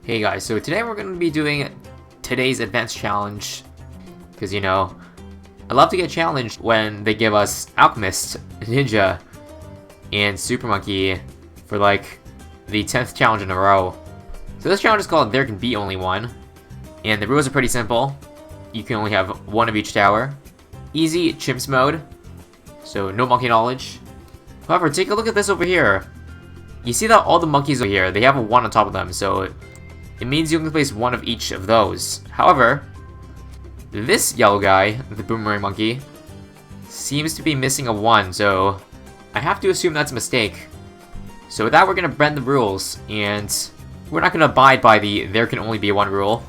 Hey guys, so today we're going to be doing today's advanced challenge, because you know, I love to get challenged when they give us Alchemist, Ninja, and Super Monkey for like the 10th challenge in a row. So this challenge is called There Can Be Only One, and the rules are pretty simple. You can only have one of each tower. Easy chimps mode, so no monkey knowledge. However, take a look at this over here. You see that all the monkeys over here, they have a 1 on top of them, so it means you can place one of each of those. However, this yellow guy, the boomerang monkey, seems to be missing a 1, so I have to assume that's a mistake. So with that, we're going to bend the rules, and we're not going to abide by the there can only be one rule.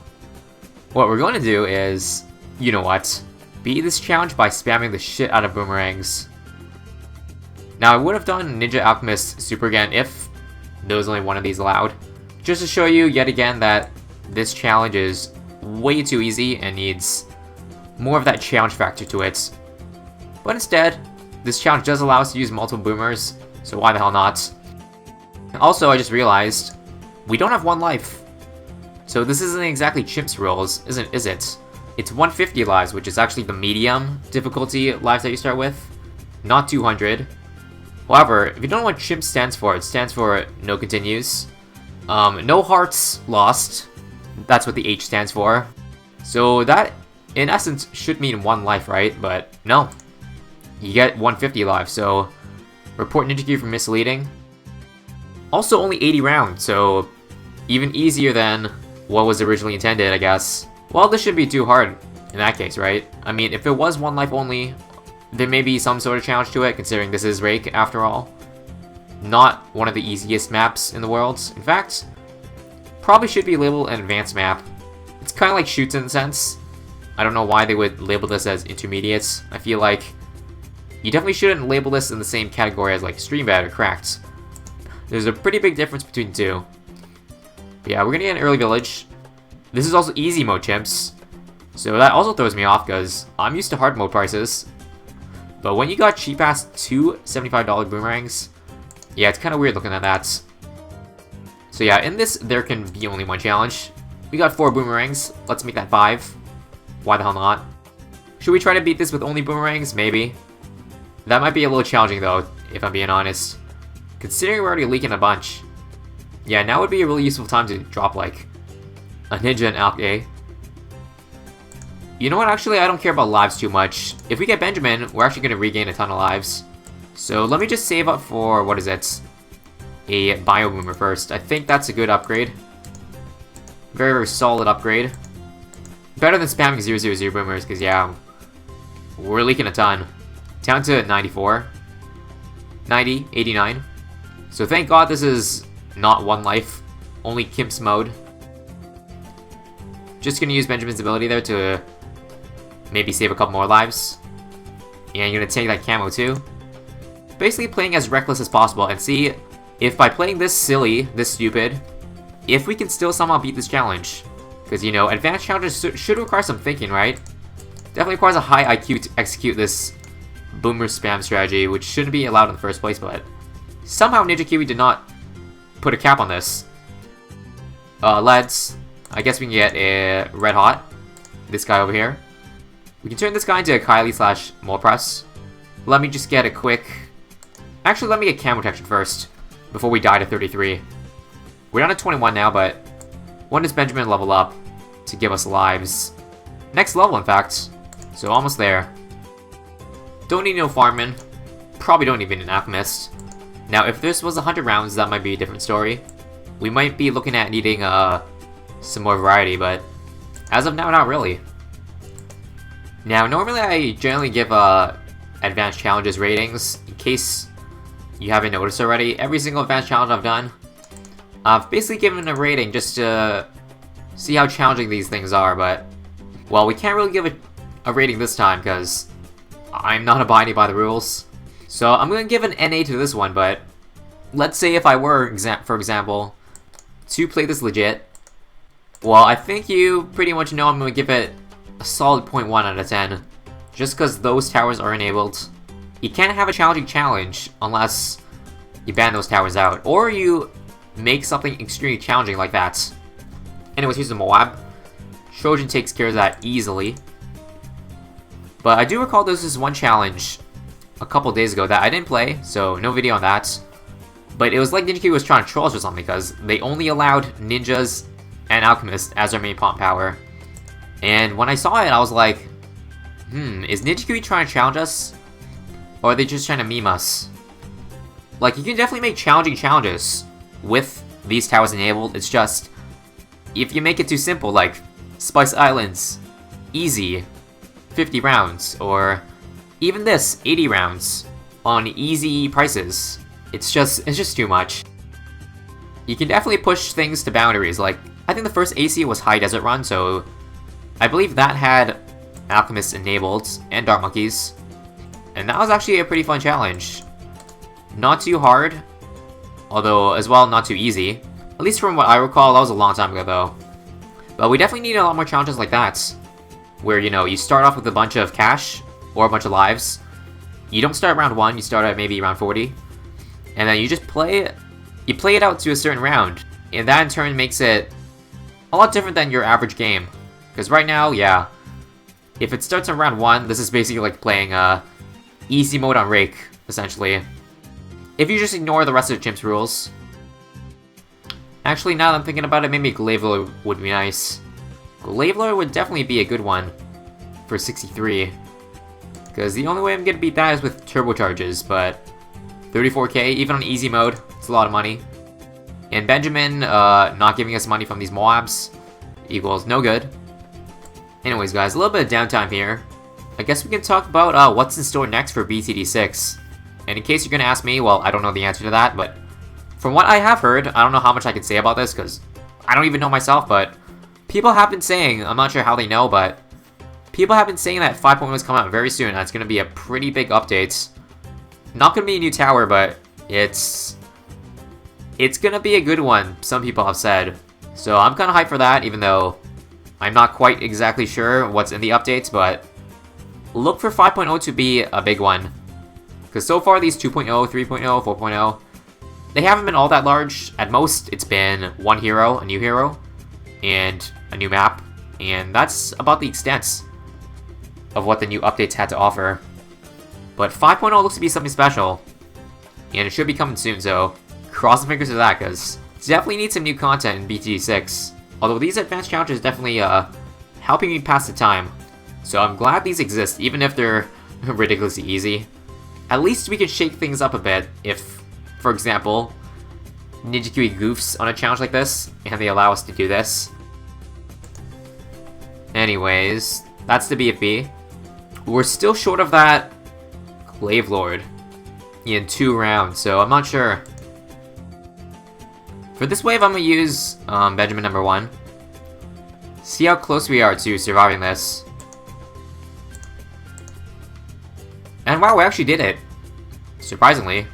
What we're going to do is, you know what, beat this challenge by spamming the shit out of boomerangs. Now I would have done Ninja Alchemist Super again if there was only one of these allowed, just to show you yet again that this challenge is way too easy and needs more of that challenge factor to it. But instead, this challenge does allow us to use multiple boomers, so why the hell not? Also, I just realized we don't have 1 life. So this isn't exactly Chimp's rules, is it? It's 150 lives, which is actually the medium difficulty lives that you start with, not 200. However, if you don't know what Chimp stands for, it stands for no continues. No hearts lost. That's what the H stands for. So that, in essence, should mean 1 life, right? But no. You get 150 lives, so report Ninja Q for misleading. Also only 80 rounds, so even easier than what was originally intended, I guess. Well, this shouldn't be too hard in that case, right? I mean, if it was 1 life only, there may be some sort of challenge to it, considering this is Rake, after all. Not one of the easiest maps in the world. In fact, probably should be labeled an advanced map. It's kind of like Shoots in a sense. I don't know why they would label this as intermediates. I feel like you definitely shouldn't label this in the same category as like Stream Bad or Cracked. There's a pretty big difference between the two. But yeah, we're gonna get an early village. This is also easy mode chimps, so that also throws me off because I'm used to hard mode prices. But when you got cheap ass 2 $75 boomerangs, yeah, it's kind of weird looking at that. So yeah, in this There Can Be Only One challenge, we got 4 boomerangs. Let's make that 5. Why the hell not? Should we try to beat this with only boomerangs? Maybe. That might be a little challenging though, if I'm being honest. Considering we're already leaking a bunch. Yeah, now would be a really useful time to drop like a Ninja and Alch A. You know what, actually I don't care about lives too much. If we get Benjamin, we're actually going to regain a ton of lives. So let me just save up for, what is it? A Bio Boomer first. I think that's a good upgrade. Very, very solid upgrade. Better than spamming 000 Boomers, because yeah, we're leaking a ton. Down to 94. 90, 89. So thank God this is not 1 life, only Kimp's mode. Just gonna use Benjamin's ability there to maybe save a couple more lives. And you're gonna take that camo too. Basically playing as reckless as possible and see if by playing this silly, this stupid, if we can still somehow beat this challenge. Because you know, advanced challenges should require some thinking, right? Definitely requires a high IQ to execute this boomer spam strategy, which shouldn't be allowed in the first place, but somehow Ninja Kiwi did not put a cap on this. Let's, I guess we can get a Red Hot. This guy over here. We can turn this guy into a Kylie / Molpress. Let me just get a quick... Actually, let me get camo protection first, before we die to 33. We're down to 21 now, but when does Benjamin level up to give us lives? Next level, in fact. So almost there. Don't need no farming. Probably don't even need an Alchemist. Now, if this was 100 rounds, that might be a different story. We might be looking at needing some more variety, but as of now, not really. Now, normally I generally give advanced challenges ratings. In case you haven't noticed already, every single advanced challenge I've done, I've basically given a rating just to see how challenging these things are, but well, we can't really give a rating this time because I'm not abiding by the rules. So I'm going to give an NA to this one, but let's say if I were, for example, to play this legit, well, I think you pretty much know I'm going to give it a solid 0.1 out of 10, just because those towers are enabled. You can't have a challenging challenge unless you ban those towers out, or you make something extremely challenging like that. Anyways, here's the Moab. Trojan takes care of that easily. But I do recall there was this one challenge a couple days ago that I didn't play, so no video on that. But it was like Ninja Kiwi was trying to troll us or something, because they only allowed ninjas and alchemists as their main pop power. And when I saw it, I was like, is Ninja Kiwi trying to challenge us? Or are they just trying to meme us? Like, you can definitely make challenging challenges with these towers enabled. It's just, if you make it too simple, like Spice Islands, easy, 50 rounds, or even this, 80 rounds, on easy prices, it's just too much. You can definitely push things to boundaries. Like, I think the first AC was High Desert Run, so I believe that had Alchemists enabled, and Dart Monkeys. And that was actually a pretty fun challenge. Not too hard, although as well not too easy. At least from what I recall, that was a long time ago though. But we definitely need a lot more challenges like that. Where, you know, you start off with a bunch of cash, or a bunch of lives. You don't start round 1, you start at maybe round 40. And then you just play it out to a certain round. And that in turn makes it a lot different than your average game. Because right now, yeah, if it starts on round 1, this is basically like playing easy mode on Rake, essentially. If you just ignore the rest of the Chimps rules. Actually, now that I'm thinking about it, maybe Glaveler would be nice. Glaveler would definitely be a good one for 63. Because the only way I'm gonna beat that is with turbocharges, but 34k, even on easy mode, it's a lot of money. And Benjamin not giving us money from these Moabs equals no good. Anyways guys, a little bit of downtime here. I guess we can talk about what's in store next for BTD6. And in case you're gonna ask me, well, I don't know the answer to that, but from what I have heard, I don't know how much I can say about this, because I don't even know myself, but people have been saying, I'm not sure how they know, but people have been saying that 5.1 is coming out very soon, and it's gonna be a pretty big update. Not gonna be a new tower, but it's gonna be a good one, some people have said. So I'm kinda hyped for that, even though I'm not quite exactly sure what's in the updates, but look for 5.0 to be a big one. Because so far these 2.0, 3.0, 4.0, they haven't been all that large. At most, it's been one hero, a new hero, and a new map. And that's about the extent of what the new updates had to offer. But 5.0 looks to be something special. And it should be coming soon, so cross the fingers for that, because definitely need some new content in BT6. Although these advanced challenges definitely helping me pass the time. So I'm glad these exist, even if they're ridiculously easy. At least we can shake things up a bit if, for example, Ninja Kiwi goofs on a challenge like this, and they allow us to do this. Anyways, that's the BFB. We're still short of that Glaive Lord in 2 rounds, so I'm not sure. For this wave, I'm gonna use Benjamin number 1. See how close we are to surviving this. And wow, we actually did it. Surprisingly.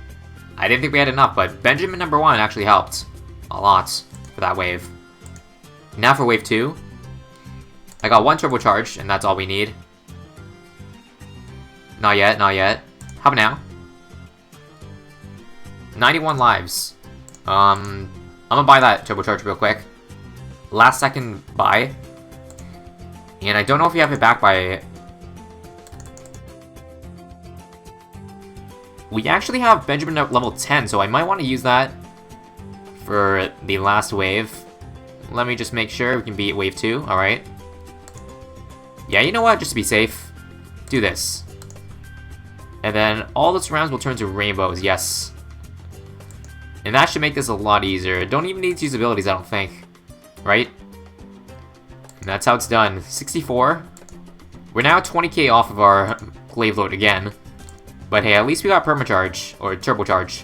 I didn't think we had enough, but Benjamin number 1 actually helped a lot for that wave. Now for wave 2. I got 1 turbocharge, and that's all we need. Not yet, not yet. How about now? 91 lives. I'm gonna buy that turbocharge real quick. Last second buy. And I don't know if you have it back by... We actually have Benjamin at level 10, so I might want to use that for the last wave. Let me just make sure we can beat wave 2, alright. Yeah, you know what, just to be safe, do this. And then all the surrounds will turn to rainbows, yes. And that should make this a lot easier. Don't even need to use abilities, I don't think. Right? And that's how it's done. 64. We're now 20k off of our glaive load again. But hey, at least we got permacharge, or turbocharge.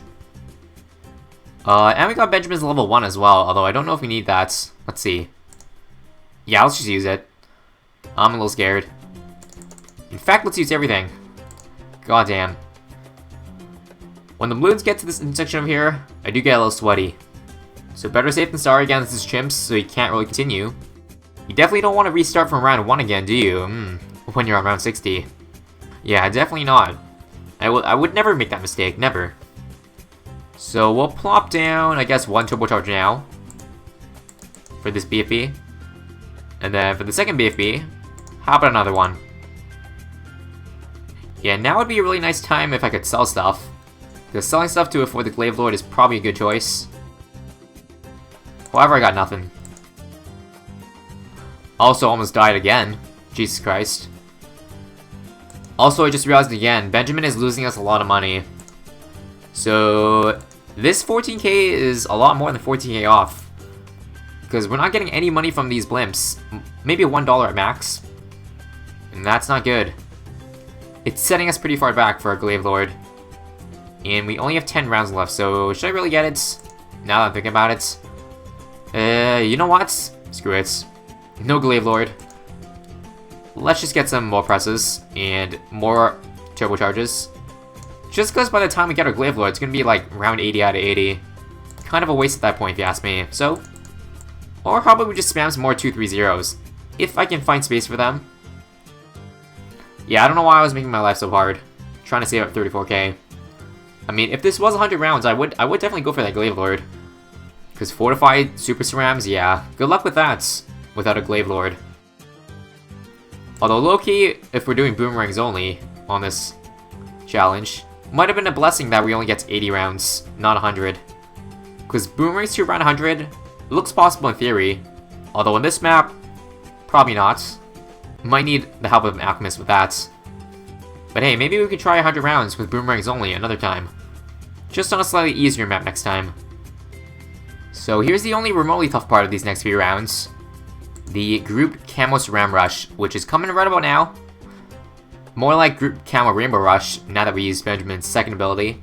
And we got Benjamin's level 1 as well, although I don't know if we need that. Let's see. Yeah, let's just use it. I'm a little scared. In fact, let's use everything. God damn. When the balloons get to this intersection over here, I do get a little sweaty. So better safe than sorry against this chimps, so you can't really continue. You definitely don't want to restart from round 1 again, do you? When you're on round 60. Yeah, definitely not. I would never make that mistake, never. So we'll plop down, I guess, 1 turbocharge now. For this BFB. And then for the second BFB, how about another one? Yeah, now would be a really nice time if I could sell stuff. Because selling stuff to afford the Glaive Lord is probably a good choice. However, I got nothing. Also, almost died again. Jesus Christ. Also, I just realized again, Benjamin is losing us a lot of money. So, this 14k is a lot more than 14k off. Because we're not getting any money from these blimps. Maybe $1 at max. And that's not good. It's setting us pretty far back for a Glaive Lord. And we only have 10 rounds left, so should I really get it? Now that I'm thinking about it. You know what? Screw it. No Glaive Lord. Let's just get some more presses and more turbocharges. Just because by the time we get our Glaive Lord, it's going to be like round 80 out of 80. Kind of a waste at that point if you ask me. So, or how about we just spam some more 2-3-0s? If I can find space for them. Yeah, I don't know why I was making my life so hard. Trying to save up 34k. I mean, if this was 100 rounds, I would definitely go for that Glaive Lord. Because Fortified Super Cerams, yeah. Good luck with that, without a Glaive Lord. Although low-key, if we're doing boomerangs only on this challenge, might have been a blessing that we only get to 80 rounds, not 100. Because boomerangs to around 100 looks possible in theory. Although on this map, probably not. Might need the help of an alchemist with that. But hey, maybe we could try 100 rounds with boomerangs only another time. Just on a slightly easier map next time. So here's the only remotely tough part of these next few rounds. The Group Camo Ram Rush, which is coming right about now. More like Group Camo Rainbow Rush, now that we use Benjamin's second ability.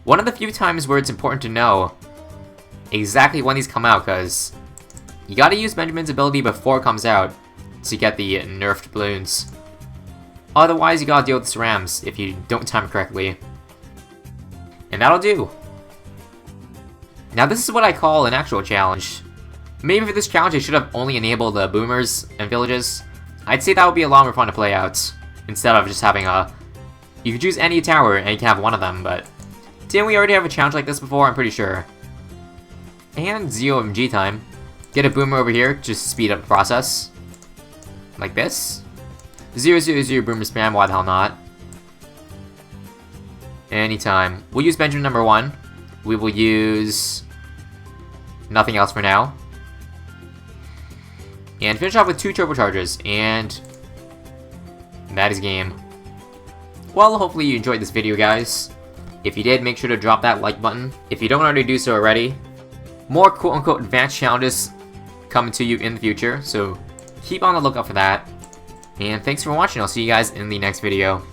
One of the few times where it's important to know exactly when these come out, because you gotta use Benjamin's ability before it comes out to get the nerfed balloons. Otherwise, you gotta deal with the Cerams if you don't time it correctly. And that'll do. Now this is what I call an actual challenge. Maybe for this challenge I should have only enabled the boomers and villages. I'd say that would be a lot more fun to play out, instead of just having a... You could choose any tower and you can have one of them, but... Didn't we already have a challenge like this before? I'm pretty sure. And ZOMG time. Get a boomer over here, just speed up the process. Like this. 000 boomer spam, why the hell not? Anytime. We'll use Benjamin number 1. We will use... nothing else for now. And finish off with 2 turbochargers, and that is game. Well, hopefully you enjoyed this video, guys. If you did, make sure to drop that like button. If you don't already do so already, more quote-unquote advanced challenges coming to you in the future, so keep on the lookout for that. And thanks for watching, I'll see you guys in the next video.